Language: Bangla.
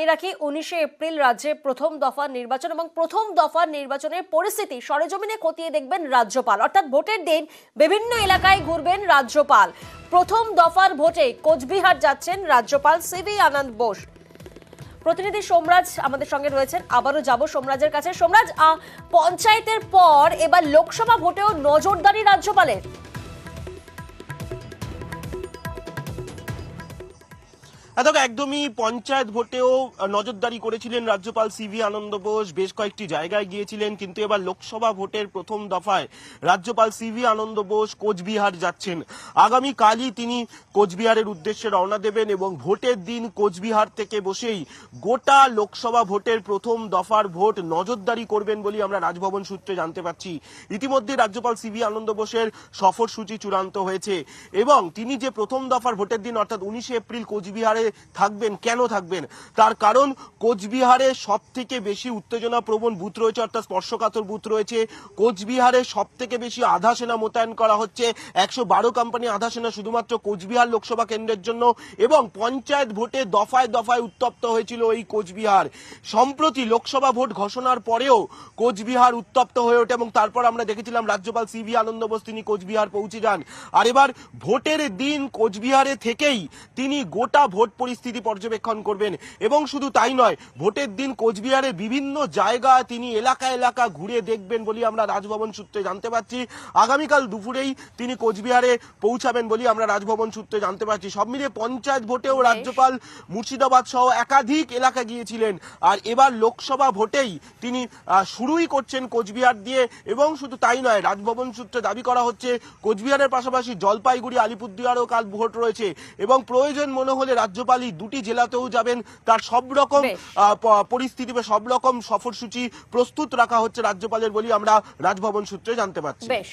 রাখি 19 এপ্রিল রাজ্যে প্রথম দফার নির্বাচন এবং প্রথম দফার নির্বাচনের পরিস্থিতি সরেজমিনে খতিয়ে দেখবেন রাজ্যপাল। অর্থাৎ ভোটের দিন বিভিন্ন এলাকায় ঘুরবেন রাজ্যপাল। প্রথম দফার ভোটে কোচবিহার যাচ্ছেন রাজ্যপাল সিভি আনন্দ বোস। প্রতিনিধি সোমরাজ আমাদের সঙ্গে রয়েছেন, আবারও যাব সোমরাজের কাছে। সোমরাজ, পঞ্চায়েতের পর এবার লোকসভা ভোটেও নজরদারি রাজ্যপালের। দেখো, একদমই পঞ্চায়েত ভোটেও নজরদারি করেছিলেন রাজ্যপাল সিভি আনন্দ বোস, বেশ কয়েকটি জায়গায় গিয়েছিলেন, কিন্তু এবার লোকসভা ভোটের প্রথম দফায় রাজ্যপাল সিভি আনন্দ বোস কোচবিহার যাচ্ছেন। আগামীকালই তিনি কোচবিহারের উদ্দেশ্যে রওনা দেবেন এবং ভোটের দিন কোচবিহার থেকে বসেই গোটা লোকসভা ভোটের প্রথম দফার ভোট নজরদারি করবেন বলে আমরা রাজভবন সূত্রে জানতে পারছি। ইতিমধ্যে রাজ্যপাল সিভি আনন্দ বোসের সফরসূচি চূড়ান্ত হয়েছে এবং তিনি যে প্রথম দফার ভোটের দিন অর্থাৎ 19 এপ্রিল কোচবিহারে থাকবেন। কেন থাকবেন? তার কারণ কোচবিহারে সব থেকে বেশি উত্তেজনা প্রবণ বুথ রয়েছে, অর্থাৎ স্পর্শকাতর বুথ রয়েছে। কোচবিহারে সব থেকে বেশি আধা সেনা মোতায়েন করা হচ্ছে, 112 কোম্পানি আধা সেনা শুধুমাত্র কোচবিহার লোকসভা কেন্দ্রের জন্য। এবং পঞ্চায়েত ভোটে দফায় দফায় উত্তপ্ত হয়েছিল এই কোচবিহার। সম্প্রতি লোকসভা ভোট ঘোষণার পরেও কোচবিহার উত্তপ্ত হয়ে ওঠে এবং তারপর আমরা দেখেছিলাম রাজ্যপাল সিভি আনন্দ বোস তিনি কোচবিহার পৌঁছে যান। আর এবার ভোটের দিন কোচবিহারে থেকেই তিনি গোটা ভোট পরিস্থিতি পর্যবেক্ষণ করবেন। এবং শুধু তাই নয়, ভোটের দিন কোচবিহারের বিভিন্ন জায়গা তিনি এলাকা এলাকা ঘুরে দেখবেন বলে আমরা রাজভবন সূত্রে জানতে পারছি। আগামীকাল দুপুরেই তিনি কোচবিহারে পৌঁছাবেন বলে আমরা রাজভবন সূত্রে জানতে পারছি। সব মিলিয়ে পঞ্চায়েত ভোটেও রাজ্যপাল মুর্শিদাবাদ সহ একাধিক এলাকা গিয়েছিলেন, আর এবার লোকসভা ভোটেই তিনি শুরুই করছেন কোচবিহার দিয়ে। এবং শুধু তাই নয়, রাজভবন সূত্রে দাবি করা হচ্ছে কোচবিহারের পাশাপাশি জলপাইগুড়ি আলিপুরদুয়ারেও কাল ভোট রয়েছে এবং প্রয়োজন মনে হলে রাজ্যপাল দুটি জেলাতেও যাবেন। তার সব রকম পরিস্থিতি বা সব রকম সফরসূচি প্রস্তুত রাখা হচ্ছে রাজ্যপালের বলে আমরা রাজভবন সূত্রে জানতে পারছি। বেশ।